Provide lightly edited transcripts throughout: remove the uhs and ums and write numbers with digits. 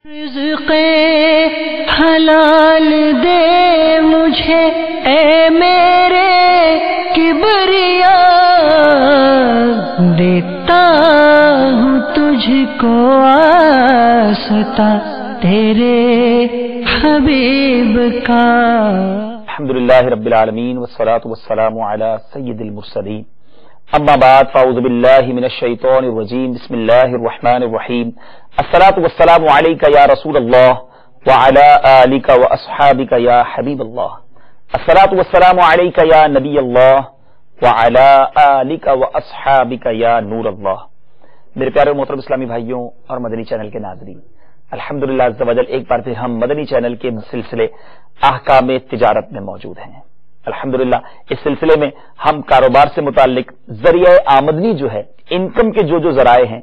رزق حلال دے مجھے اے میرے کبریا، دیتا ہوں تجھ کو آستا تیرے حبیب کا۔ الحمدللہ رب العالمین والصلاة والسلام علی سید المرسلین، اما بعد فاعوذ باللہ من الشیطان الرجیم، بسم اللہ الرحمن الرحیم۔ الصلاة والسلام علیک یا رسول اللہ وعلی آلک واصحابک یا حبیب اللہ، الصلاة والسلام علیک یا نبی اللہ وعلی آلک واصحابک یا نور اللہ۔ میرے پیارے محترم اسلامی بھائیوں اور مدنی چینل کے ناظرین، الحمدللہ عز و جل ایک بار پھر ہم مدنی چینل کے سلسلے احکام تجارت میں موجود ہیں۔ الحمدللہ اس سلسلے میں ہم کاروبار سے متعلق ذریعہ آمدنی جو ہے، انکم کے جو ذرائع ہیں،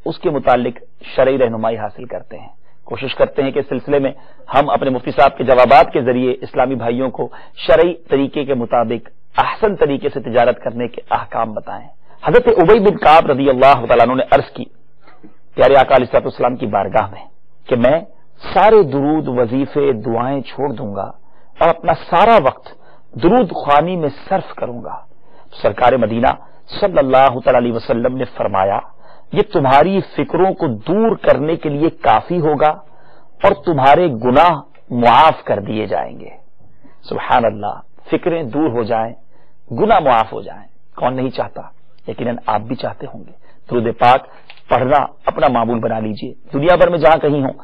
اس کے متعلق شرعی رہنمائی حاصل کرتے ہیں۔ کوشش کرتے ہیں کہ اس سلسلے میں ہم اپنے مفتی صاحب کے جوابات کے ذریعے اسلامی بھائیوں کو شرعی طریقے کے مطابق احسن طریقے سے تجارت کرنے کے احکام بتائیں۔ حضرت ابی بن کعب رضی اللہ تعالیٰ عنہ نے عرض کی پیارے آقا علیہ الصلوۃ والسلام کی بارگاہ میں کہ میں سارے درود وظیفے دعائیں چھوڑ دوں گا اور اپنا سارا وقت درود خوانی میں صرف کروں گا۔ سرکار مدینہ صلی اللہ تعالی علیہ وسلم نے فرمایا، یہ تمہاری فکروں کو دور کرنے کے لیے کافی ہوگا اور تمہارے گناہ معاف کر دیے جائیں گے۔ سبحان اللہ، فکریں دور ہو جائیں، گناہ معاف ہو جائیں، کون نہیں چاہتا؟ یقیناً آپ بھی چاہتے ہوں گے۔ درود پاک پڑھنا اپنا معمول بنا لیجئے، دنیا بھر میں جہاں کہیں ہوں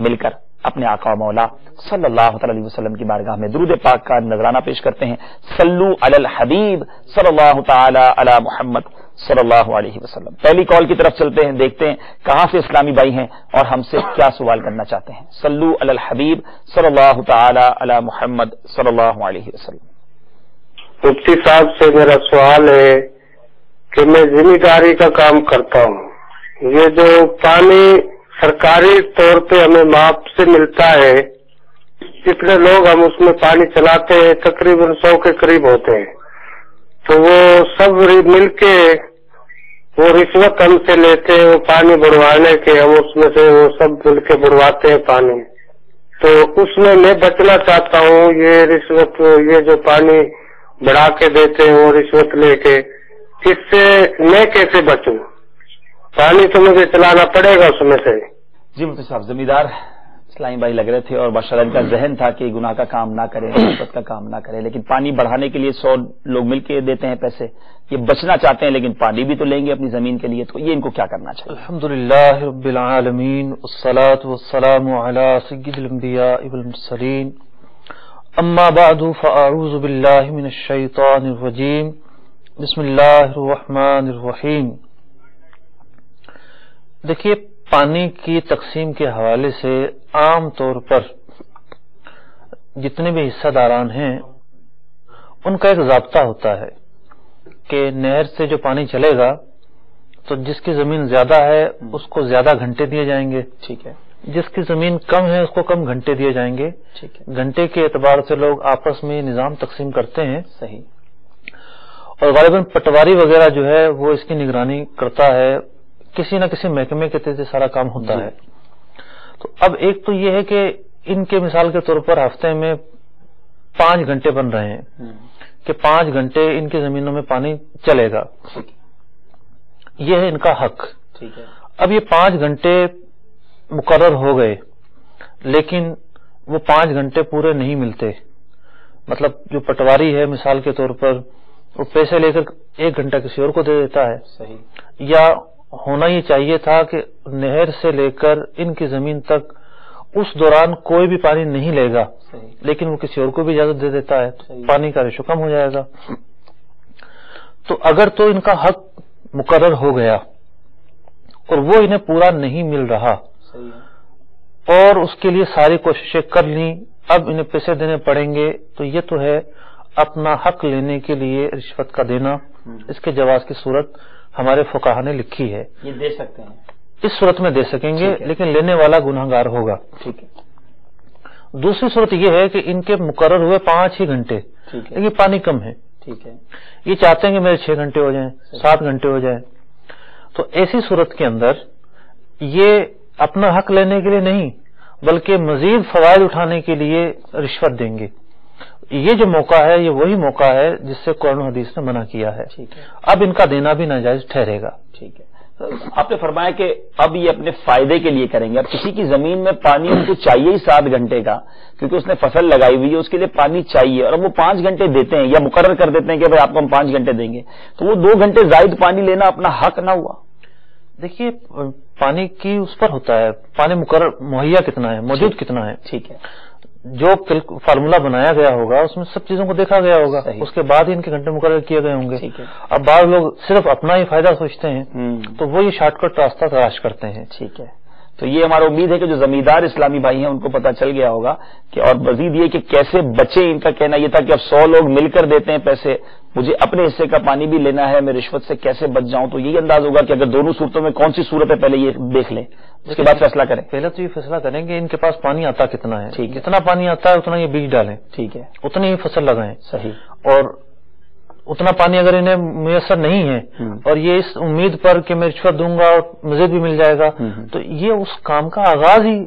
مل کر اپنے آقا و مولا صلی اللہ تعالی علیہ وسلم کی بارگاہ میں درود پاک کا نذرانہ پیش کرتے ہیں۔ صلو علی الحبیب صلی اللہ تعالی علی محمد صلی اللہ علیہ وسلم۔ پہلی کال کی طرف چلتے ہیں، دیکھتے ہیں کہاں سے اسلامی بھائی ہیں اور ہم سے کیا سوال کرنا چاہتے ہیں۔ صلو علی الحبیب صلی اللہ تعالی علی محمد صلی اللہ علیہ وسلم۔ مفتی صاحب سے میرا سوال ہے کہ میں ذمہ کا کام کرتا ہوں، یہ جو پانی سرکاری طور پہ ہمیں معاف سے ملتا ہے، جتنے لوگ ہم اس میں پانی چلاتے ہیں تقریباً 100 کے قریب ہوتے ہیں، تو وہ سب مل کے وہ رشوت ہم سے لیتے ہیں، وہ پانی بڑھوانے کے، ہم اس میں سے وہ سب مل کے بڑھواتے ہیں پانی، تو اس میں بچنا چاہتا ہوں۔ یہ رشوت، یہ جو پانی بڑھا کے دیتے ہیں وہ رشوت لے کے، اس سے میں کیسے بچوں؟ پانی تو مجھے چلانا پڑے گا اس میں سے۔ جی مفتی صاحب، زمیندار اسلامی بھائی لگ رہے تھے اور ماشاءاللہ ان کا ذہن تھا کہ گناہ کا کام نہ کریں، رشوت کا کام نہ کریں، لیکن پانی بڑھانے کے لیے 100 لوگ مل کے دیتے ہیں پیسے، یہ بچنا چاہتے ہیں لیکن پانی بھی تو لیں گے اپنی زمین کے لیے، تو یہ ان کو کیا کرنا چاہیے؟ الحمدللہ رب العالمین والصلاة والسلام علی سید الانبیاء والمرسلین، اما بعد فاعوذ باللہ من الشیطان الرجیم، بسم اللہ الرحمن الرحیم۔ دیکھیے، پانی کی تقسیم کے حوالے سے عام طور پر جتنے بھی حصہ داران ہیں ان کا ایک ضابطہ ہوتا ہے کہ نہر سے جو پانی چلے گا تو جس کی زمین زیادہ ہے اس کو زیادہ گھنٹے دیے جائیں گے، ٹھیک ہے، جس کی زمین کم ہے اس کو کم گھنٹے دیے جائیں گے، ٹھیک ہے۔ گھنٹے کے اعتبار سے لوگ آپس میں نظام تقسیم کرتے ہیں، صحیح، اور غالباً پٹواری وغیرہ جو ہے وہ اس کی نگرانی کرتا ہے، کسی نہ کسی محکمے کے تحت سارا کام ہوتا ہے۔ تو اب ایک تو یہ ہے کہ ان کے مثال کے طور پر ہفتے میں 5 گھنٹے بن رہے ہیں کہ 5 گھنٹے ان کی زمینوں میں پانی چلے گا، یہ ہے ان کا حق، ٹھیک ہے۔ اب یہ 5 گھنٹے مقرر ہو گئے لیکن وہ 5 گھنٹے پورے نہیں ملتے، مطلب جو پٹواری ہے مثال کے طور پر وہ پیسے لے کر 1 گھنٹہ کسی اور کو دے دیتا ہے، صحیح، یا ہونا یہ چاہیے تھا کہ نہر سے لے کر ان کی زمین تک اس دوران کوئی بھی پانی نہیں لے گا، لیکن وہ کسی اور کو بھی اجازت دے دیتا ہے، پانی کا ریشو کم ہو جائے گا۔ تو اگر تو ان کا حق مقرر ہو گیا اور وہ انہیں پورا نہیں مل رہا اور اس کے لیے ساری کوششیں کر لیں، اب انہیں پیسے دینے پڑیں گے، تو یہ تو ہے اپنا حق لینے کے لیے رشوت کا دینا، اس کے جواز کی صورت ہمارے فقہا نے لکھی ہے، یہ دے سکتے ہیں، اس صورت میں دے سکیں گے، لیکن لینے والا گناہگار ہوگا، ٹھیک ہے۔ دوسری صورت یہ ہے کہ ان کے مقرر ہوئے 5 ہی گھنٹے، لیکن پانی کم ہے، ٹھیک ہے، یہ چاہتے ہیں کہ میرے 6 گھنٹے ہو جائیں، 7 گھنٹے ہو جائیں، تو ایسی صورت کے اندر یہ اپنا حق لینے کے لیے نہیں، بلکہ مزید فوائد اٹھانے کے لیے رشوت دیں گے. یہ جو موقع ہے یہ وہی موقع ہے جس سے قرآن و حدیث نے منع کیا ہے. اب ان کا دینا بھی ناجائز ٹھہرے گا. ٹھیک ہے. آپ نے فرمایا کہ اب یہ اپنے فائدے کے لیے کریں گے. اب کسی کی زمین میں پانی ان کو چاہیے ہی 7 گھنٹے کا، کیونکہ اس نے فصل لگائی ہوئی ہے، اس کے لیے پانی چاہیے، اور اب وہ 5 گھنٹے دیتے ہیں یا مقرر کر دیتے ہیں کہ بھائی آپ کو ہم 5 گھنٹے دیں گے، تو وہ 2 گھنٹے زائد پانی لینا اپنا حق نہ ہوا؟ دیکھیے پانی کی اس پر ہوتا ہے، پانی مقرر مہیا کتنا ہے، موجود کتنا ہے. ٹھیک ہے. جو فارمولا بنایا گیا ہوگا اس میں سب چیزوں کو دیکھا گیا ہوگا، اس کے بعد ہی ان کے گھنٹے مقرر کیے گئے ہوں گے. اب بعض لوگ صرف اپنا ہی فائدہ سوچتے ہیں تو وہ یہ شارٹ کٹ راستہ تلاش کرتے ہیں. ٹھیک ہے. تو یہ ہمارا امید ہے کہ جو زمیندار اسلامی بھائی ہیں ان کو پتہ چل گیا ہوگا کہ، اور مزید یہ کہ کیسے بچے. ان کا کہنا یہ تھا کہ اب 100 لوگ مل کر دیتے ہیں پیسے، مجھے اپنے حصے کا پانی بھی لینا ہے، میں رشوت سے کیسے بچ جاؤں. تو یہی انداز ہوگا کہ اگر دونوں صورتوں میں کون سی صورت ہے پہلے یہ دیکھ لیں، اس کے بعد فیصلہ کریں. پہلے تو یہ فیصلہ کریں کہ ان کے پاس پانی آتا کتنا ہے. ٹھیک. جتنا پانی آتا ہے اتنا یہ بیج ڈالیں. ٹھیک ہے. اتنی ہی فصل لگائیں. صحیح. اور اتنا پانی اگر انہیں میسر نہیں ہے اور یہ اس امید پر کہ میں رشوت دوں گا اور مزید بھی مل جائے گا، تو یہ اس کام کا آغاز ہی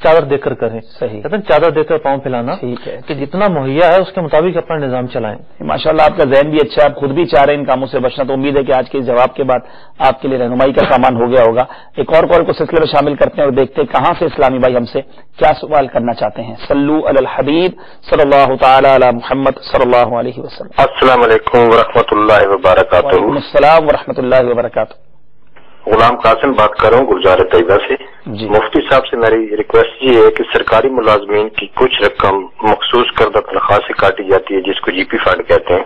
چادر دے کر کریں. صحیح. کہتے ہیں چادر دے کر پاؤں پھیلانا. ٹھیک ہے. کہ جتنا مہیا ہے اس کے مطابق اپنا نظام چلائیں. ماشاءاللہ آپ کا ذہن بھی اچھا ہے، آپ خود بھی چاہ رہے ہیں ان کاموں سے بچنا. تو امید ہے کہ آج کے جواب کے بعد آپ کے لیے رہنمائی کا سامان ہو گیا ہوگا. ایک اور کال کو سلسلے میں شامل کرتے ہیں اور دیکھتے ہیں کہاں سے اسلامی بھائی ہم سے کیا سوال کرنا چاہتے ہیں. صلو علی الحبیب صلی اللہ تعالی علی محمد صلی اللہ علیہ وسلم. السلام علیکم ورحمۃ اللہ وبرکاتہ. وعلیکم السلام ورحمۃ اللہ وبرکاتہ. غلام قاسم بات کر رہا ہوں گلزار طیبہ سے. جی. مفتی صاحب سے میری ریکویسٹ یہ ہے کہ سرکاری ملازمین کی کچھ رقم مخصوص کردہ تنخواہ سے کاٹی جاتی ہے جس کو جی پی فنڈ کہتے ہیں،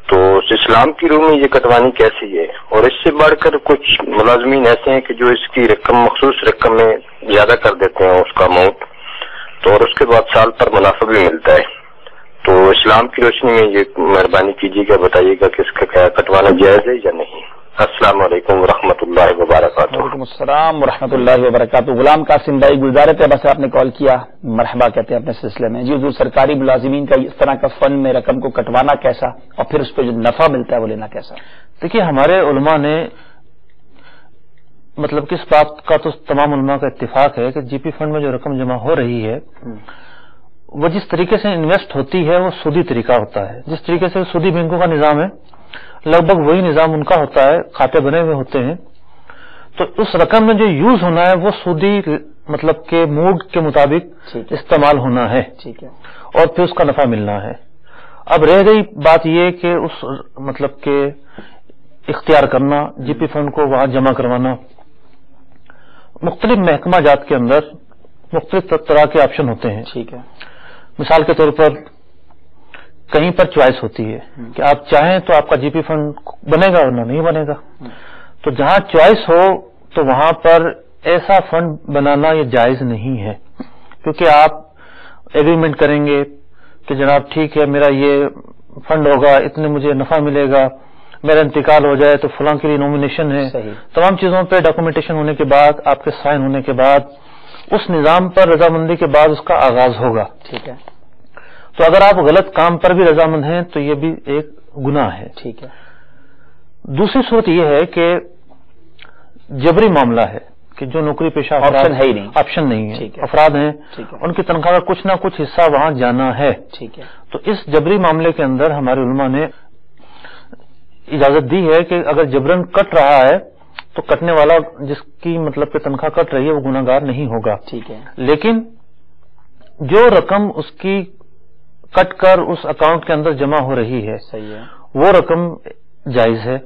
تو اسلام کی روح میں یہ کٹوانی کیسی ہے؟ اور اس سے بڑھ کر کچھ ملازمین ایسے ہیں کہ جو اس کی رقم مخصوص رقم میں زیادہ کر دیتے ہیں اس کا اماؤنٹ، تو اور اس کے بعد سال پر منافع بھی ملتا ہے. تو اسلام کی روشنی میں یہ مہربانی کیجیے گا، بتائیے گا کہ اس کا کیا کٹوانا جائز ہے یا نہیں. السلام علیکم ورحمۃ اللہ وبرکاتہ. وعلیکم السلام ورحمۃ اللہ وبرکاتہ. غلام قاسم بھائی گلزار طیبہ سے آپ نے کال کیا، مرحبا کہتے ہیں اپنے سلسلے میں. جی حضور، سرکاری ملازمین کا اس طرح کا فنڈ میں رقم کو کٹوانا کیسا، اور پھر اس پہ جو نفع ملتا ہے وہ لینا کیسا؟ دیکھیے ہمارے علماء نے مطلب کہ اس بات کا تو تمام علماء کا اتفاق ہے کہ جی پی فنڈ میں جو رقم جمع ہو رہی ہے وہ جس طریقے سے انویسٹ ہوتی ہے وہ سودی طریقہ ہوتا ہے. جس طریقے سے سودی بینکوں کا نظام ہے لگ بھگ وہی نظام ان کا ہوتا ہے، کھاتے بنے ہوئے ہوتے ہیں. تو اس رقم میں جو یوز ہونا ہے وہ سودی مطلب کہ موڈ کے مطابق استعمال ہونا ہے. ٹھیک ہے. اور پھر اس کا نفع ملنا ہے. اب رہ گئی بات یہ کہ اس مطلب کہ اختیار کرنا جی پی فنڈ کو وہاں جمع کروانا. مختلف محکمہ جات کے اندر مختلف طرح کے آپشن ہوتے ہیں. ٹھیک ہے. مثال کے طور پر کہیں پر چوائس ہوتی ہے کہ آپ چاہیں تو آپ کا جی پی فنڈ بنے گا ورنہ نہیں بنے گا. تو جہاں چوائس ہو تو وہاں پر ایسا فنڈ بنانا یہ جائز نہیں ہے، کیونکہ آپ ایگریمنٹ کریں گے کہ جناب ٹھیک ہے میرا یہ فنڈ ہوگا، اتنے مجھے نفع ملے گا، میرا انتقال ہو جائے تو فلاں کے لیے نومینیشن ہے. تمام چیزوں پہ ڈاکومنٹیشن ہونے کے بعد، آپ کے سائن ہونے کے بعد اس نظام پر رضامندی کے بعد اس کا آغاز ہوگا. ٹھیک ہے. تو اگر آپ غلط کام پر بھی رضامند ہیں تو یہ بھی ایک گناہ ہے. ٹھیک ہے. دوسری صورت یہ ہے کہ جبری معاملہ ہے کہ جو نوکری پیشہ آپشن نہیں ہے، افراد ہیں ان کی تنخواہ کا کچھ نہ کچھ حصہ وہاں جانا ہے. ٹھیک ہے. تو اس جبری معاملے کے اندر ہمارے علماء نے اجازت دی ہے کہ اگر جبرن کٹ رہا ہے تو کٹنے والا جس کی مطلب کہ تنخواہ کٹ رہی ہے وہ گناہ گار نہیں ہوگا. ٹھیک ہے. لیکن جو رقم اس کی کٹ کر اس اکاؤنٹ کے اندر جمع ہو رہی ہے وہ رقم جائز ہے.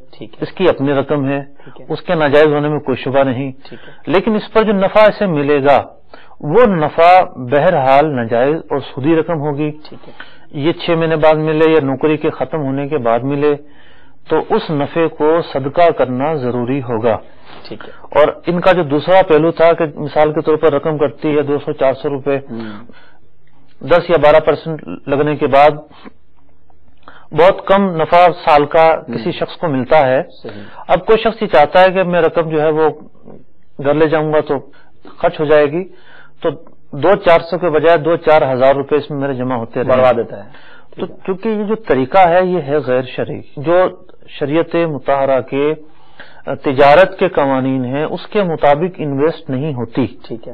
اس کی اپنی رقم ہے، اس کے ناجائز ہونے میں کوئی شبہ نہیں. لیکن اس پر جو نفع اسے ملے گا وہ نفع بہرحال ناجائز اور سودی رقم ہوگی. یہ 6 مہینے بعد ملے یا نوکری کے ختم ہونے کے بعد ملے تو اس نفع کو صدقہ کرنا ضروری ہوگا. ٹھیک ہے. اور ان کا جو دوسرا پہلو تھا کہ مثال کے طور پر رقم کٹتی ہے 200-400 روپے، 10 یا 12% لگنے کے بعد بہت کم نفع سال کا کسی شخص کو ملتا ہے. اب کوئی شخص یہ چاہتا ہے کہ میں رقم جو ہے وہ گھر لے جاؤں گا تو خرچ ہو جائے گی، تو 200-400 کے بجائے 2-4 ہزار روپے اس میں میرے جمع ہوتے بڑھوا دیتا ہے. تو چونکہ یہ جو طریقہ ہے یہ ہے غیر شرعی، جو شریعت مطہرہ کے تجارت کے قوانین ہیں اس کے مطابق انویسٹ نہیں ہوتی. ٹھیک ہے.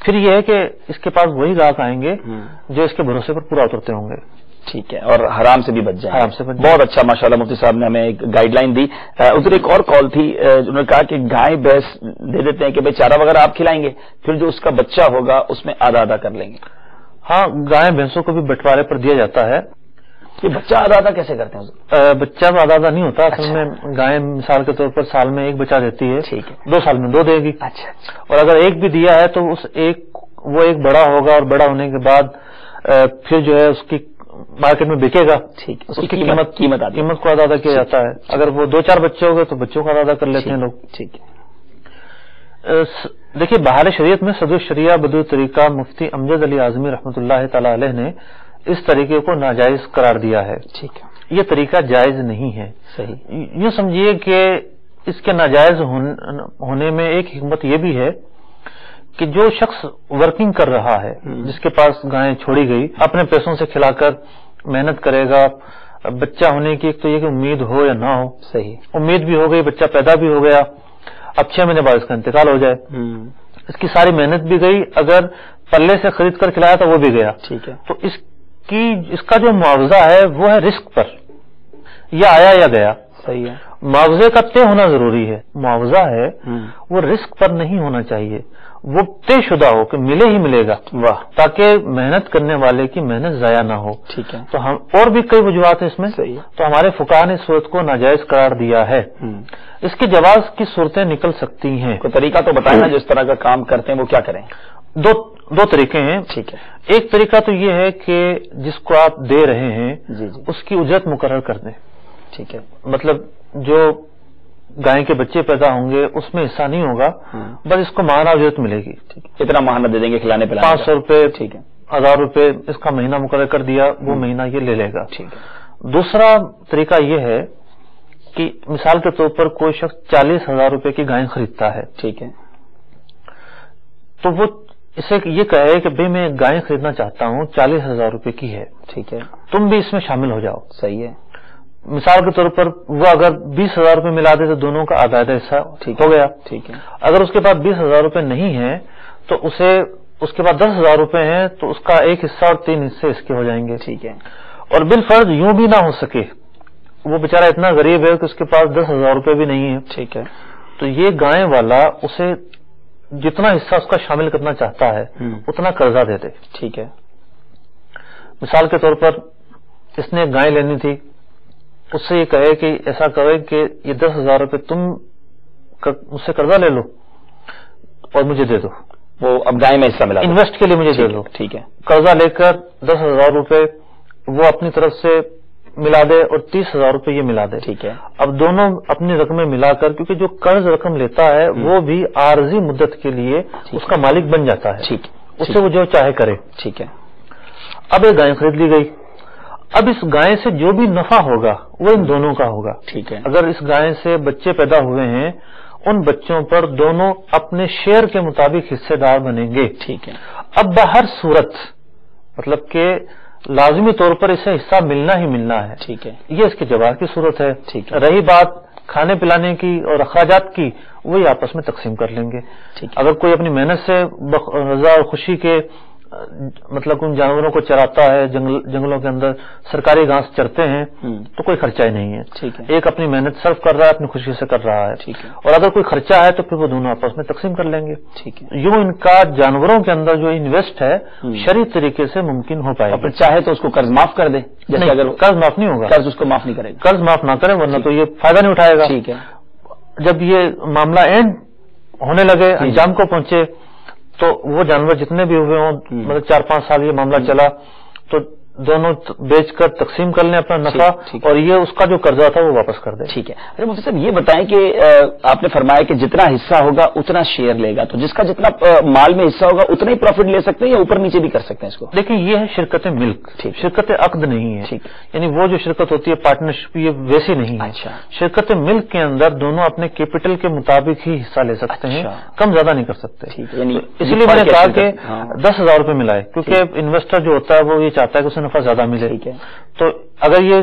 پھر یہ ہے کہ اس کے پاس وہی گاہک آئیں گے جو اس کے بھروسے پر پورا اترتے ہوں گے. ٹھیک ہے, اور حرام سے بھی بچ جائیں. حرام سے بچ جائیں. بہت اچھا, ماشاءاللہ مفتی صاحب نے ہمیں ایک گائیڈ لائن دی. ادھر ایک اور کال تھی, انہوں نے کہا کہ گائے بھینس دے دیتے ہیں کہ بھائی چارہ وغیرہ آپ کھلائیں گے, پھر جو اس کا بچہ ہوگا اس میں آدھا آدھا کر لیں گے. ہاں, گائے بھینسوں کو بھی بٹوارے پر دیا جاتا ہے. یہ بچہ آدھا آدھا کیسے کرتے ہیں؟ بچہ تو آدھا آدھا نہیں ہوتا اصل میں. گائے مثال کے طور پر سال میں ایک بچہ دیتی ہے, ٹھیک ہے, 2 سال میں 2 دے گی. اچھا, اور اگر ایک بھی دیا ہے تو اس وہ ایک بڑا ہوگا, اور بڑا ہونے کے بعد پھر جو ہے اس کی مارکیٹ میں بکے گا. ٹھیک, اس کی قیمت کو آدھا آدھا کیا جاتا ہے. اگر وہ 2-4 بچے ہو گئے تو بچوں کو آدھا آدھا کر لیتے ہیں لوگ. ٹھیک ہے. دیکھیے, بہار شریعت میں صدر الشریعہ بدو طریقہ مفتی امجد علی اعظمی رحمۃ اللہ تعالی علیہ نے اس طریقے کو ناجائز قرار دیا ہے. ٹھیک ہے, یہ طریقہ جائز نہیں ہے. صحیح. یوں سمجھیے کہ اس کے ناجائز ہونے میں ایک حکمت یہ بھی ہے کہ جو شخص ورکنگ کر رہا ہے, جس کے پاس گائیں چھوڑی گئی, اپنے پیسوں سے کھلا کر محنت کرے گا. بچہ ہونے کی ایک تو یہ کہ امید ہو یا نہ ہو. صحیح. امید بھی ہو گئی, بچہ پیدا بھی ہو گیا, اب 6 مہینے بعد اس کا انتقال ہو جائے, اس کی ساری محنت بھی گئی. اگر پلے سے خرید کر کھلایا تو وہ بھی گیا. ٹھیک ہے. تو اس کا جو معاوضہ ہے وہ ہے رزق پر, یا آیا یا گیا. صحیح ہے. معاوضے کا طے ہونا ضروری ہے. معاوضہ ہے وہ رزق پر نہیں ہونا چاہیے, وہ طے شدہ ہو کہ ملے ہی ملے گا. واہ. تاکہ محنت کرنے والے کی محنت ضائع نہ ہو. ٹھیک ہے. تو ہم اور بھی کئی وجوہات ہیں اس میں. صحیح ہے. تو ہمارے فقہاء نے اس صورت کو ناجائز قرار دیا ہے. اس کے جواز کی صورتیں نکل سکتی ہیں. کوئی طریقہ تو بتائیں نا, جو اس طرح کا کام کرتے ہیں وہ کیا کریں؟ دو طریقے ہیں. ٹھیک ہے. ایک طریقہ تو یہ ہے کہ جس کو آپ دے رہے ہیں جی اس کی اجرت مقرر کر دیں. ٹھیک ہے. مطلب جو گائے کے بچے پیدا ہوں گے اس میں حصہ نہیں ہوگا, بس اس کو ماہانہ اجرت ملے گی. کتنا ماہانہ دے دیں گے کھلانے پلانے؟ 500 روپے. ٹھیک ہے. 1000 روپے اس کا مہینہ مقرر کر دیا, وہ مہینہ یہ لے لے گا. ٹھیک ہے. دوسرا طریقہ یہ ہے کہ مثال کے طور پر کوئی شخص 40,000 روپے کی گائے خریدتا ہے. ٹھیک ہے. تو وہ اسے یہ کہے کہ بھئی میں گائے خریدنا چاہتا ہوں, 40,000 روپے کی ہے. ٹھیک ہے. تم بھی اس میں شامل ہو جاؤ. صحیح ہے. مثال کے طور پر وہ اگر 20,000 روپے ملا دے تو دونوں کا آدھا آدھا حصہ ہو گیا. ٹھیک ہے. اگر اس کے پاس 20,000 روپے نہیں ہیں تو اس کے پاس 10,000 روپے ہیں تو اس کا ایک حصہ اور 3 حصے اس کے ہو جائیں گے. ٹھیک ہے. اور بالفرض یوں بھی نہ ہو سکے, وہ بیچارہ اتنا غریب ہے کہ اس کے پاس 10,000 روپے بھی نہیں ہے. ٹھیک ہے. تو یہ گائے والا اسے جتنا حصہ اس کا شامل کرنا چاہتا ہے اتنا قرضہ دے دے. ٹھیک ہے. مثال کے طور پر اس نے گائے لینی تھی, اس سے یہ کہے کہ ایسا کرے کہ یہ 10,000 روپے تم مجھ سے قرضہ لے لو اور مجھے دے دو. وہ اب گائے میں حصہ ملا, انویسٹ کے لیے مجھے دے دو. ٹھیک ہے. قرضہ لے کر 10,000 روپے وہ اپنی طرف سے ملا دے اور 30,000 روپے یہ ملا دے. ٹھیک ہے. اب دونوں اپنی رقمیں ملا کر, کیونکہ جو قرض رقم لیتا ہے وہ بھی عارضی مدت کے لیے اس کا مالک بن جاتا ہے. ٹھیک. اس سے وہ جو چاہے کرے. ٹھیک ہے. اب ایک گائے خرید لی گئی. اب اس گائے سے جو بھی نفع ہوگا وہ ان دونوں کا ہوگا. ٹھیک ہے. اگر اس گائے سے بچے پیدا ہوئے ہیں ان بچوں پر دونوں اپنے شیئر کے مطابق حصے دار بنیں گے. ٹھیک ہے. اب بہر صورت مطلب کہ لازمی طور پر اسے حصہ ملنا ہی ملنا ہے. ٹھیک ہے. یہ اس کے جواز کی صورت ہے. ٹھیک ہے. رہی بات کھانے پلانے کی اور اخراجات کی, وہی آپس میں تقسیم کر لیں گے. ٹھیک. اگر کوئی اپنی محنت سے رضا اور خوشی کے مطلب ان جانوروں کو چراتا ہے, جنگلوں کے اندر سرکاری گھاس چرتے ہیں تو کوئی خرچہ ہی نہیں ہے. ٹھیک ہے. ایک اپنی محنت صرف کر رہا ہے, اپنی خوشی سے کر رہا ہے. ٹھیک ہے. اور اگر کوئی خرچہ ہے تو پھر وہ دونوں آپس میں تقسیم کر لیں گے. ٹھیک ہے. یوں ان کا جانوروں کے اندر جو انویسٹ ہے شرعی طریقے سے ممکن ہو پائے گا. چاہے تو اس کو قرض معاف کر دے, جیسے اگر قرض معاف نہیں ہوگا, قرض اس کو معاف نہیں کرے گا. قرض معاف نہ کرے ورنہ تو یہ فائدہ نہیں اٹھائے گا. ٹھیک ہے. جب یہ معاملہ اینڈ ہونے لگے, انجام کو پہنچے, تو وہ جانور جتنے بھی ہوئے ہوں, مطلب 4-5 سال یہ معاملہ چلا, تو دونوں بیچ کر تقسیم کر لیں اپنا نفع, اور یہ اس کا جو قرضہ تھا وہ واپس کر دیں. ٹھیک ہے. ارے مفتی صاحب یہ بتائیں کہ آپ نے فرمایا کہ جتنا حصہ ہوگا اتنا شیئر لے گا, تو جس کا جتنا مال میں حصہ ہوگا اتنا ہی پروفٹ لے سکتے ہیں یا اوپر نیچے بھی کر سکتے ہیں اس کو؟ دیکھیں یہ ہے شرکت ملک, شرکت عقد نہیں ہے. یعنی وہ جو شرکت ہوتی ہے پارٹنرشپ, یہ ویسی نہیں ہے. اچھا. شرکت ملک کے اندر دونوں اپنے کیپٹل کے مطابق ہی حصہ لے سکتے ہیں, کم زیادہ نہیں کر سکتے. اسی لیے میں نے کہا کہ 10,000 روپے ملائے, کیونکہ انویسٹر جو ہوتا ہے وہ یہ چاہتا ہے کہ اسے نفع زیادہ ملے. تو اگر یہ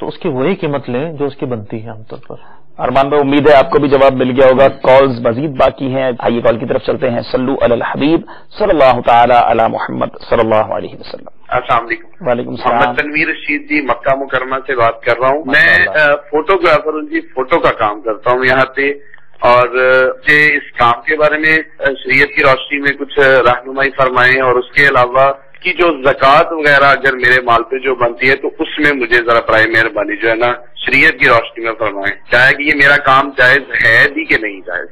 تو اس کی وہی قیمت لیں جو اس کی بنتی ہے عام طور پر. ارمان بھائی امید ہے آپ کو بھی جواب مل گیا ہوگا. کالز مزید باقی ہیں, آئیے کال کی طرف چلتے ہیں. صلو علی الحبیب صلی اللہ تعالی علی محمد صلی اللہ علیہ وسلم. السلام علیکم. وعلیکم السلام. محمد تنویر رشید جی, مکہ مکرمہ سے بات کر رہا ہوں. میں فوٹوگرافر ہوں جی, فوٹو کا کام کرتا ہوں یہاں پہ, اور مجھے اس کام کے بارے میں شریعت کی روشنی میں کچھ رہنمائی فرمائیں, اور اس کے علاوہ کی جو زکوٰۃ وغیرہ اگر میرے مال پہ جو بنتی ہے تو اس میں مجھے ذرا برائے مہربانی جو ہے نا شریعت کی روشنی میں فرمائیں, چاہے کہ یہ میرا کام جائز ہے بھی کہ نہیں جائز.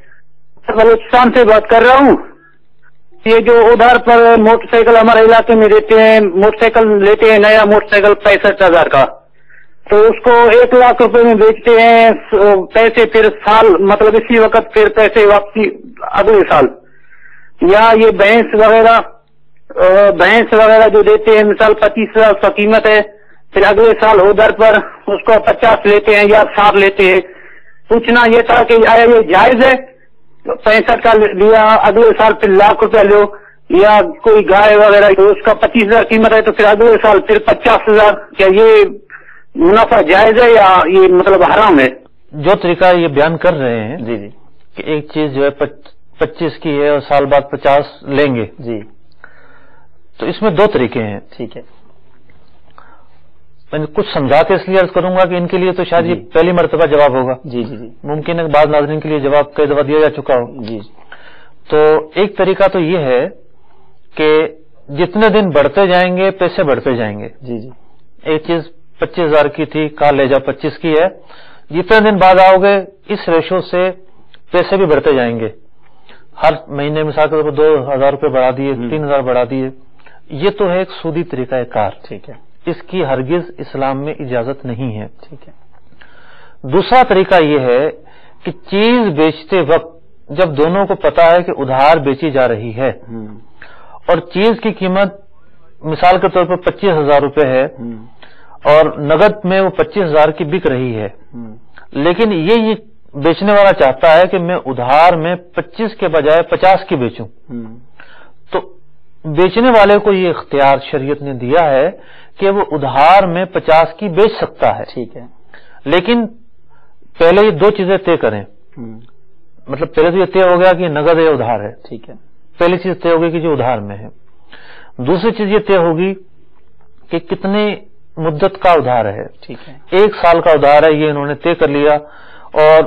بلوچستان سے بات کر رہا ہوں. یہ جو ادھار پر موٹر سائیکل ہمارے علاقے میں دیتے ہیں, موٹر سائیکل لیتے ہیں نیا موٹر سائیکل 65,000 کا, تو اس کو 1 لاکھ روپے میں بیچتے ہیں, پیسے پھر سال مطلب اسی وقت پھر پیسے واپسی اگلے سال. یا یہ بھینس وغیرہ جو دیتے ہیں, مثال 25,000 کا قیمت ہے, پھر اگلے سال ادھر پر اس کو 50 لیتے ہیں یا 60 لیتے ہیں. پوچھنا یہ تھا کہ آیا یہ جائز ہے 65 کا لیا, اگلے سال پھر 1 لاکھ روپیہ لو, یا کوئی گائے وغیرہ تو اس کا 25,000 قیمت ہے تو پھر اگلے سال پھر 50,000, کیا یہ منافع جائز ہے یا یہ مطلب حرام ہے؟ جو طریقہ یہ بیان کر رہے ہیں جی جی کہ ایک چیز جو ہے 25 کی ہے اور سال بعد 50 لیں گے, جی, تو اس میں 2 طریقے ہیں. ٹھیک ہے. میں کچھ سمجھا کے اس لیے عرض کروں گا کہ ان کے لیے تو شاید یہ پہلی مرتبہ جواب ہوگا. جی جی جی, ممکن ہے بعض ناظرین کے لیے جواب کئی دفعہ دیا جا چکا ہو. جی. تو ایک طریقہ تو یہ ہے کہ جتنے دن بڑھتے جائیں گے پیسے بڑھتے جائیں گے. جی جی, ایک چیز 25,000 کی تھی, کال لے جاؤ 25 کی ہے, جتنے دن بعد آؤ گے اس ریشو سے پیسے بھی بڑھتے جائیں گے. ہر مہینے مثال کے طور پر 2,000 روپے بڑھا دیے, 3,000 بڑھا دیے. یہ تو ہے ایک سودی طریقہ کار. ٹھیک ہے. اس کی ہرگز اسلام میں اجازت نہیں ہے. ٹھیک ہے. دوسرا طریقہ یہ ہے کہ چیز بیچتے وقت جب دونوں کو پتا ہے کہ ادھار بیچی جا رہی ہے اور چیز کی قیمت مثال کے طور پر 25,000 روپے ہے اور نقد میں وہ 25,000 کی بک رہی ہے, لیکن یہ بیچنے والا چاہتا ہے کہ میں ادھار میں 25 کے بجائے 50 کی بیچوں, تو بیچنے والے کو یہ اختیار شریعت نے دیا ہے کہ وہ ادھار میں 50 کی بیچ سکتا ہے. ٹھیک ہے. لیکن پہلے یہ 2 چیزیں طے کریں. مطلب پہلے تو یہ طے ہو گیا کہ یہ نقد ہے ادھار ہے. ٹھیک ہے. پہلی چیز طے ہوگی کہ جو ادھار میں ہے. دوسری چیز یہ طے ہوگی کہ کتنے مدت کا ادھار ہے. ٹھیک ہے. 1 سال کا ادھار ہے, یہ انہوں نے طے کر لیا, اور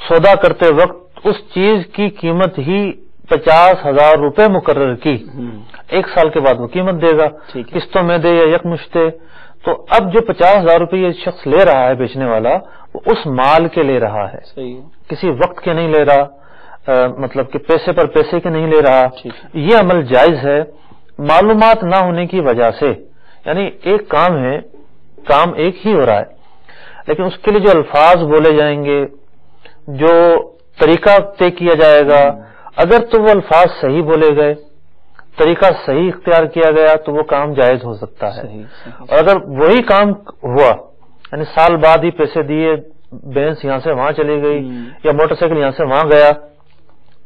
سودا کرتے وقت اس چیز کی قیمت ہی 50,000 روپے مقرر کی, 1 سال کے بعد وہ قیمت دے گا, قسطوں میں دے یا یکمشت دے. تو اب جو 50,000 روپے یہ شخص لے رہا ہے بیچنے والا, وہ اس مال کے لے رہا ہے, کسی وقت کے نہیں لے رہا, مطلب کہ پیسے پر پیسے کے نہیں لے رہا. یہ عمل جائز ہے معلومات نہ ہونے کی وجہ سے. یعنی ایک کام ہے, کام ایک ہی ہو رہا ہے, لیکن اس کے لیے جو الفاظ بولے جائیں گے, جو طریقہ طے کیا جائے گا, اگر تو وہ الفاظ صحیح بولے گئے, طریقہ صحیح اختیار کیا گیا, تو وہ کام جائز ہو سکتا ہے. اور اگر وہی کام ہوا, یعنی سال بعد ہی پیسے دیے, بینس یہاں سے وہاں چلی گئی یا موٹر سائیکل یہاں سے وہاں گیا,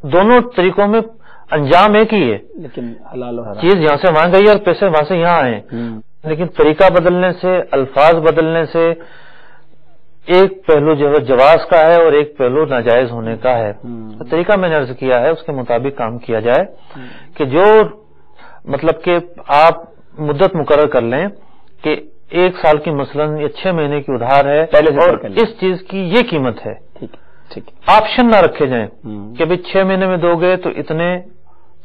دونوں طریقوں میں انجام ایک ہی ہے, لیکن حلال و حرام, چیز یہاں سے وہاں گئی اور پیسے وہاں سے یہاں آئے. لیکن طریقہ بدلنے سے, الفاظ بدلنے سے ایک پہلو جو ہے جواز کا ہے اور ایک پہلو ناجائز ہونے کا ہے. طریقہ میں نے عرض کیا ہے اس کے مطابق کام کیا جائے کہ جو مطلب کہ آپ مدت مقرر کر لیں کہ 1 سال کی مثلاً یا 6 مہینے کی ادھار ہے اور اس چیز کی یہ قیمت ہے. آپشن نہ رکھے جائیں کہ بھئی 6 مہینے میں دو گے تو اتنے,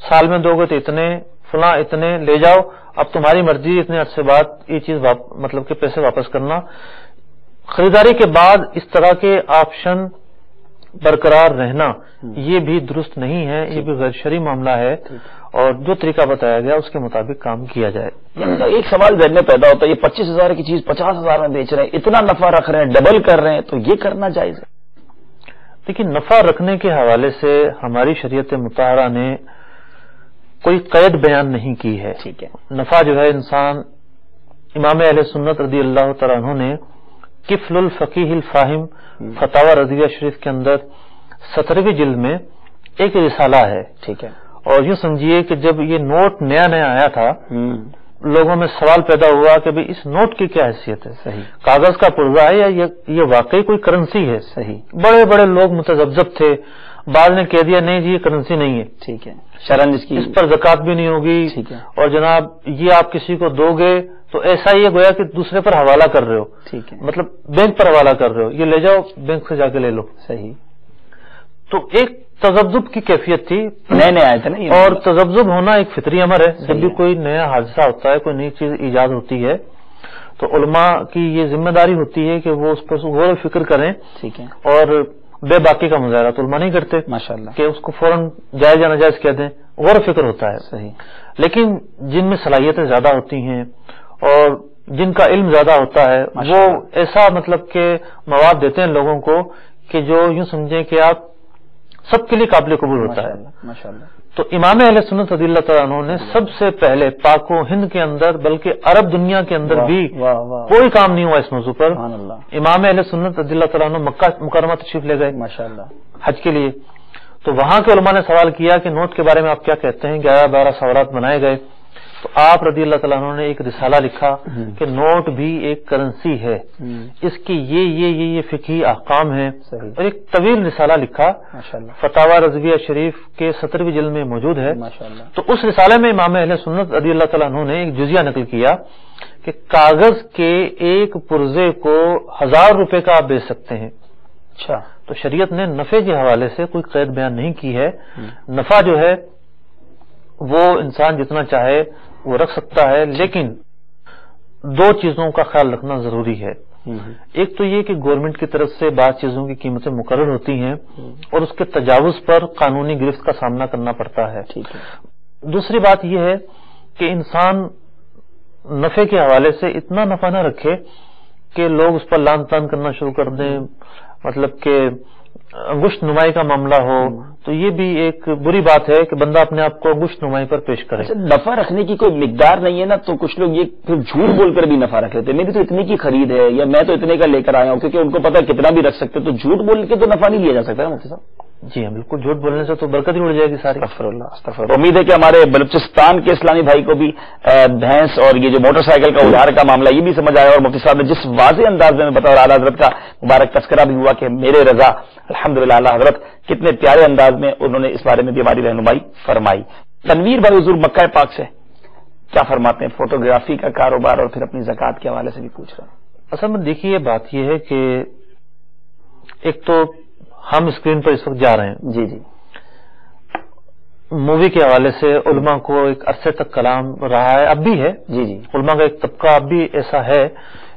سال میں دو گے تو اتنے, فلاں اتنے لے جاؤ, اب تمہاری مرضی, اتنے عرصے بعد یہ چیز مطلب کہ پیسے واپس کرنا. خریداری کے بعد اس طرح کے آپشن برقرار رہنا یہ بھی درست نہیں ہے, یہ بھی غیر شرعی معاملہ ہے, اور جو طریقہ بتایا گیا اس کے مطابق کام کیا جائے. ایک سوال ذہن میں پیدا ہوتا ہے, یہ 25,000 کی چیز 50,000 میں بیچ رہے ہیں, اتنا نفع رکھ رہے ہیں, ڈبل کر رہے ہیں, تو یہ کرنا جائز ہے؟ دیکھیے, نفع رکھنے کے حوالے سے ہماری شریعت مطہرہ نے کوئی قید بیان نہیں کی ہے. ٹھیک ہے. نفع جو ہے انسان, امام اہل سنت رضی اللہ تعالیٰ عنہ نے کفل الفقیہ الفاہم فتاوی رضویہ شریف کے اندر 17ویں جلد میں ایک رسالہ ہے. ٹھیک ہے. اور یوں سمجھیے کہ جب یہ نوٹ نیا نیا آیا تھا, لوگوں میں سوال پیدا ہوا کہ بھئی اس نوٹ کی کیا حیثیت ہے؟ صحیح، کاغذ کا پرزہ ہے یا یہ واقعی کوئی کرنسی ہے؟ صحیح، بڑے بڑے لوگ متذبذب تھے، بعض نے کہہ دیا نہیں جی یہ کرنسی نہیں ہے، ٹھیک ہے، شرعاً اس پر زکوٰۃ بھی نہیں ہوگی، ٹھیک ہے، اور جناب یہ آپ کسی کو دو گے تو ایسا یہ گویا کہ دوسرے پر حوالہ کر رہے ہو، ٹھیک ہے، مطلب بینک پر حوالہ کر رہے ہو، یہ لے جاؤ بینک سے جا کے لے لو، صحیح۔ تو ایک تذبذب کی کیفیت تھی، نئے آئے تھے نا، اور تذبذب ہونا ایک فطری امر ہے، جب بھی کوئی نیا حادثہ ہوتا ہے، کوئی نئی چیز ایجاد ہوتی ہے تو علماء کی یہ ذمہ داری ہوتی ہے کہ وہ اس پر غور و فکر کریں، ٹھیک ہے، اور بے باکی کا مظاہرہ تو علماء نہیں کرتے ماشاءاللہ کہ اس کو فوراً جائز یا ناجائز کہہ دیں، غور و فکر ہوتا ہے، صحیح۔ لیکن جن میں صلاحیتیں زیادہ ہوتی ہیں اور جن کا علم زیادہ ہوتا ہے وہ ایسا مطلب کہ مواد دیتے ہیں لوگوں کو کہ جو یوں سمجھیں کہ آپ سب کے لیے قابل قبول ہوتا ہے ماشاءاللہ۔ تو امام اہل سنت رضی اللہ تعالیٰ عنہ نے سب سے پہلے پاک و ہند کے اندر بلکہ عرب دنیا کے اندر بھی کوئی کام نہیں ہوا اس موضوع پر، امام اہل سنت رضی اللہ تعالیٰ عنہ مکہ مکرمہ تشریف لے گئے ماشاءاللہ حج کے لیے، تو وہاں کے علماء نے سوال کیا کہ نوٹ کے بارے میں آپ کیا کہتے ہیں، 11-12 سوالات بنائے گئے، تو آپ رضی اللہ تعالیٰ عنہ نے ایک رسالہ لکھا کہ نوٹ بھی ایک کرنسی ہے، اس کی یہ فقہی احکام ہیں، اور ایک طویل رسالہ لکھا فتاوی رضویہ شریف کے 17ویں جلد میں موجود ہے۔ تو اس رسالے میں امام اہل سنت رضی اللہ تعالیٰ عنہ نے ایک جزیہ نقل کیا کہ کاغذ کے ایک پرزے کو 1000 روپے کا آپ بیچ سکتے ہیں۔ اچھا، تو شریعت نے نفع کے حوالے سے کوئی قید بیان نہیں کی ہے، نفع جو ہے وہ انسان جتنا چاہے وہ رکھ سکتا ہے، لیکن دو چیزوں کا خیال رکھنا ضروری ہے، ایک تو یہ کہ گورنمنٹ کی طرف سے بعض چیزوں کی قیمتیں مقرر ہوتی ہیں اور اس کے تجاوز پر قانونی گرفت کا سامنا کرنا پڑتا ہے، دوسری بات یہ ہے کہ انسان نفع کے حوالے سے اتنا نفع نہ رکھے کہ لوگ اس پر لان تان کرنا شروع کر دیں، مطلب کہ انگشت نمائی کا معاملہ ہو، تو یہ بھی ایک بری بات ہے کہ بندہ اپنے آپ کو انگشت نمائی پر پیش کرے۔ نفع رکھنے کی کوئی مقدار نہیں ہے نا، تو کچھ لوگ یہ پھر جھوٹ بول کر بھی نفع رکھ لیتے، میری تو اتنے کی خرید ہے یا میں تو اتنے کا لے کر آیا ہوں، کیونکہ ان کو پتا کتنا بھی رکھ سکتے، تو جھوٹ بول کے تو نفع نہیں لیا جا سکتا مفتی صاحب۔ جی ہاں بالکل، جھوٹ بولنے سے تو برکت ہی اڑ جائے گی ساری۔ استغفر اللہ۔ امید ہے کہ ہمارے بلوچستان کے اسلامی بھائی کو بھی بھینس اور یہ جو موٹر سائیکل کا ادھار کا معاملہ یہ بھی سمجھ آیا، اور مفتی صاحب نے جس واضح انداز میں بطور اعلیٰ حضرت کا مبارک تذکرہ بھی ہوا کہ میرے رضا، الحمدللہ اعلیٰ حضرت کتنے پیارے انداز میں انہوں نے اس بارے میں بھی ہماری رہنمائی فرمائی۔ تنویر بھائی حضور مکہ پاک سے کیا فرماتے ہیں؟ فوٹوگرافی کا کاروبار اور پھر اپنی زکوٰۃ کے حوالے سے بھی پوچھ رہے ہیں۔ اصل میں دیکھیے بات یہ ہے کہ ایک تو ہم اسکرین پر اس وقت جا رہے ہیں، جی جی، مووی کے حوالے سے علماء کو ایک عرصے تک کلام رہا ہے، اب بھی ہے، جی جی، علماء کا ایک طبقہ اب بھی ایسا ہے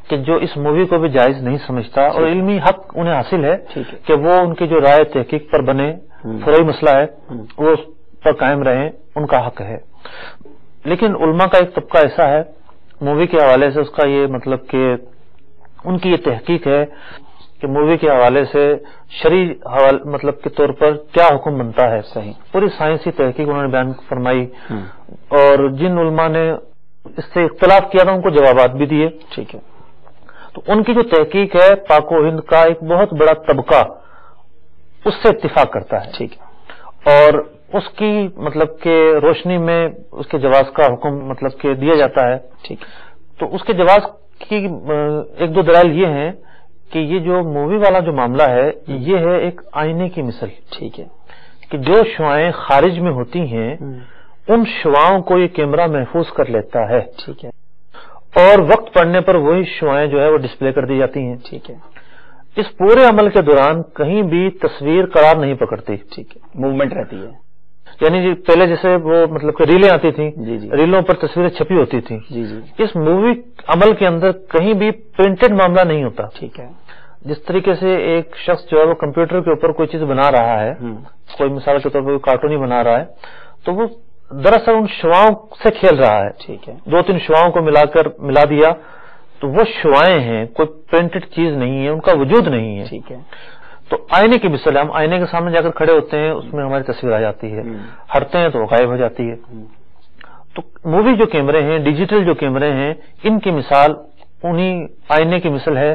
کہ جو اس مووی کو بھی جائز نہیں سمجھتا، اور علمی حق انہیں حاصل ہے کہ وہ ان کی جو رائے تحقیق پر بنے، فروعی مسئلہ ہے وہ اس پر قائم رہیں، ان کا حق ہے۔ لیکن علماء کا ایک طبقہ ایسا ہے مووی کے حوالے سے، اس کا یہ مطلب کہ ان کی یہ تحقیق ہے کہ مووی کے حوالے سے شرعی مطلب کے طور پر کیا حکم بنتا ہے، صحیح پوری سائنسی تحقیق انہوں نے بیان فرمائی، اور جن علماء نے اس سے اختلاف کیا تھا ان کو جوابات بھی دیے، ٹھیک ہے۔ تو ان کی جو تحقیق ہے پاک و ہند کا ایک بہت بڑا طبقہ اس سے اتفاق کرتا ہے، ٹھیک ہے، اور اس کی مطلب کہ روشنی میں اس کے جواز کا حکم مطلب کہ دیا جاتا ہے، ٹھیک۔ تو اس کے جواز کی ایک دو دلائل یہ ہیں کہ یہ جو مووی والا جو معاملہ ہے یہ ہے ایک آئینے کی مثل، ٹھیک ہے، کہ جو شعاعیں خارج میں ہوتی ہیں ان شعاؤں کو یہ کیمرہ محفوظ کر لیتا ہے، ٹھیک ہے، اور وقت پڑنے پر وہی شعاعیں جو ہے وہ ڈسپلے کر دی جاتی ہیں، ٹھیک ہے۔ اس پورے عمل کے دوران کہیں بھی تصویر قرار نہیں پکڑتی، ٹھیک ہے، موومنٹ رہتی ہے، یعنی پہلے جیسے وہ مطلب کہ ریلیں آتی تھیں، جی جی، ریلوں پر تصویریں چھپی ہوتی تھیں، جی جی، اس مووی عمل کے اندر کہیں بھی پرنٹڈ معاملہ نہیں ہوتا، ٹھیک ہے۔ جس طریقے سے ایک شخص جو ہے وہ کمپیوٹر کے اوپر کوئی چیز بنا رہا ہے، کوئی مثال کے طور پر کارٹون ہی بنا رہا ہے، تو وہ دراصل ان شعاؤں سے کھیل رہا ہے، ٹھیک ہے، دو تین شعاؤں کو ملا دیا تو وہ شعاعیں ہیں، کوئی پرنٹڈ چیز نہیں ہے، ان کا وجود نہیں ہے، ٹھیک ہے۔ تو آئینے کی مثال ہے، ہم آئینے کے سامنے جا کر کھڑے ہوتے ہیں، اس میں ہماری تصویر آ جاتی ہے، ہٹتے ہیں تو وہ غائب ہو جاتی ہے۔ تو مووی جو کیمرے ہیں، ڈیجیٹل جو کیمرے ہیں، ان کی مثال انہی آئینے کی مثل ہے،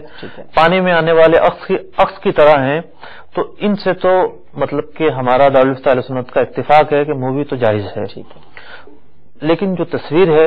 پانی میں آنے والے عکس کی طرح ہیں۔ تو ان سے تو مطلب کہ ہمارا دارالفتہ اہل سنت کا اتفاق ہے کہ مووی تو جائز ہے، لیکن جو تصویر ہے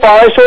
500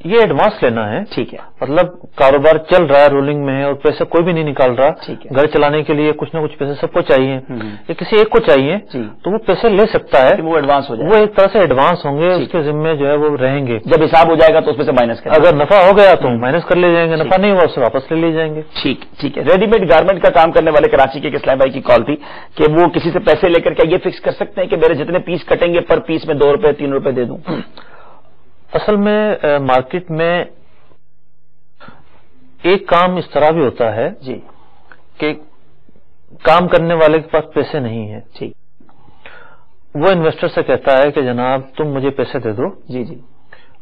یہ ایڈوانس لینا ہے. ٹھیک ہے. مطلب کاروبار چل رہا ہے، رولنگ میں ہے اور پیسے کوئی بھی نہیں نکال رہا. ٹھیک ہے. گھر چلانے کے لیے کچھ نہ کچھ پیسے سب کو چاہیے یا کسی ایک کو چاہیے تو وہ پیسے لے سکتا ہے. وہ ایڈوانس ہو جائے، وہ ایک طرح سے ایڈوانس ہوں گے، اس کے ذمے جو ہے وہ رہیں گے. جب حساب ہو جائے گا تو اس میں سے مائنس کریں. اگر نفع ہو گیا تو مائنس کر لے جائیں گے، نفع نہیں ہوا اس سے واپس لے لیے جائیں گے. ٹھیک ہے. ریڈی میڈ گارمنٹ کا کام کرنے والے کراچی کے ایک اسلام بھائی کی کال تھی کہ وہ کسی سے پیسے لے کر کے یہ فکس کر سکتے ہیں کہ میرے جتنے پیس کٹیں گے پر پیس میں 2 روپے 3 روپے دے دوں. اصل میں مارکیٹ میں ایک کام اس طرح بھی ہوتا ہے جی کہ کام کرنے والے کے پاس پیسے نہیں ہیں. ٹھیک. وہ انویسٹر سے کہتا ہے کہ جناب تم مجھے پیسے دے دو، جی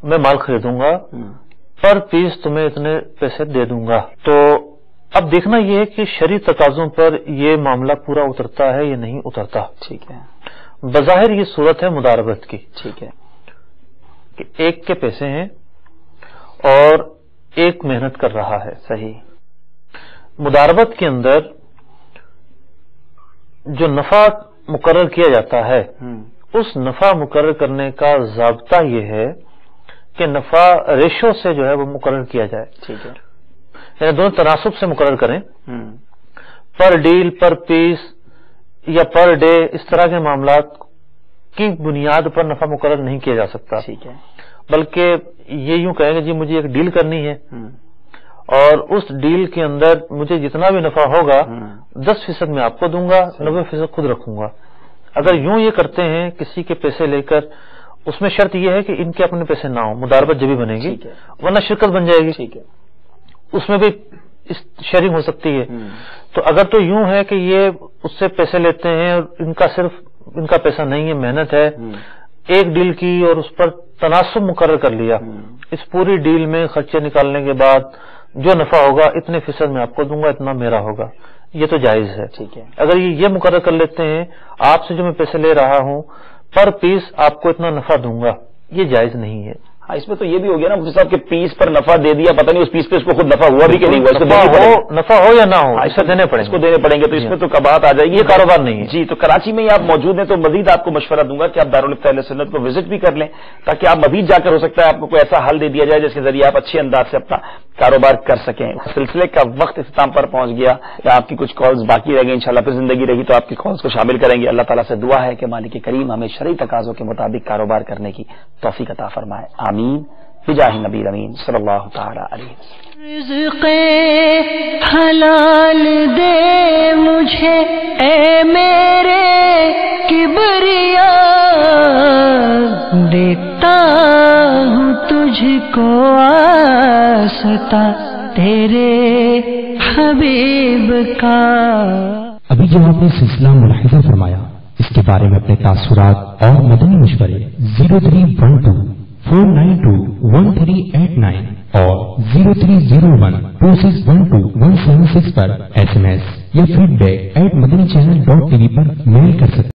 میں مال خریدوں گا، پر پیس تمہیں اتنے پیسے دے دوں گا. تو اب دیکھنا یہ ہے کہ شرعی تقاضوں پر یہ معاملہ پورا اترتا ہے یا نہیں اترتا. ٹھیک ہے. بظاہر یہ صورت ہے مداربت کی. ٹھیک ہے. کہ ایک کے پیسے ہیں اور ایک محنت کر رہا ہے. صحیح. مداربت کے اندر جو نفع مقرر کیا جاتا ہے اس نفع مقرر کرنے کا ضابطہ یہ ہے کہ نفع ریشو سے جو ہے وہ مقرر کیا جائے. ٹھیک ہے. یعنی دونوں تناسب سے مقرر کریں. پر ڈیل، پر پیس یا پر ڈے اس طرح کے معاملات کی بنیاد پر نفع مقرر نہیں کیا جا سکتا. ٹھیک ہے. بلکہ یہ یوں کہیں گے جی مجھے ایک ڈیل کرنی ہے اور اس ڈیل کے اندر مجھے جتنا بھی نفع ہوگا 10% میں آپ کو دوں گا، 90% خود رکھوں گا. اگر یوں یہ کرتے ہیں کسی کے پیسے لے کر، اس میں شرط یہ ہے کہ ان کے اپنے پیسے نہ ہوں، مداربت جبھی بنے گی، ورنہ شرکت بن جائے گی. ٹھیک ہے. اس میں بھی شیئرنگ ہو سکتی ہے. تو اگر تو یوں ہے کہ یہ اس سے پیسے لیتے ہیں اور ان کا پیسہ نہیں ہے، محنت ہے، ایک ڈیل کی اور اس پر تناسب مقرر کر لیا، اس پوری ڈیل میں خرچے نکالنے کے بعد جو نفع ہوگا اتنے فیصد میں آپ کو دوں گا، اتنا میرا ہوگا، یہ تو جائز ہے. ٹھیک ہے. اگر یہ مقرر کر لیتے ہیں آپ سے جو میں پیسے لے رہا ہوں پر پیس آپ کو اتنا نفع دوں گا، یہ جائز نہیں ہے. ہاں اس میں تو یہ بھی ہو گیا نا مفتی صاحب کہ پیس پر نفع دے دیا، پتہ نہیں اس پیس پہ اس کو خود نفع ہوا بھی کہ نہیں ہوا، نفع ہو یا نہ ہو اس کو دینے پڑیں گے، اس کو دینے پڑیں گے. تو اس میں تو کباہت آ جائے گی. یہ کاروبار نہیں ہے. جی. تو کراچی میں ہی آپ موجود ہیں تو مزید آپ کو مشورہ دوں گا کہ آپ دارالفتہ اہل سنت کو وزٹ بھی کر لیں تاکہ آپ مزید جا کر ہو سکتا ہے آپ کو کوئی ایسا حل دے دیا جائے جس کے ذریعے آپ اچھے انداز سے اپنا کاروبار کر سکیں. سلسلے کا وقت اختتام پر پہنچ گیا. آپ کی کچھ کالز باقی رہ گئی، انشاءاللہ پھر زندگی رہی تو آپ کی کالز کو شامل کریں گے. اللہ تعالیٰ سے دعا ہے کہ مالک کریم ہمیں شرعی تقاضوں کے مطابق کاروبار کرنے کی توفیق عطا فرمائے. آمین بجاہ نبی امین صلی اللہ تعالی علیہ وسلم. رزق حلال دے مجھے اے میرے کبریا، دیکھتا ہوں تجھ کو آستا تیرے حبیب کا. ابھی جو آپ نے سلسلہ ملاحظہ فرمایا اس کے بارے میں اپنے تاثرات اور مدنی مشورے 0312-492-1389 اور 0301-2612-176 پر SMS یا feedback@madanichannel.tv پر میل کر سکتے ہیں.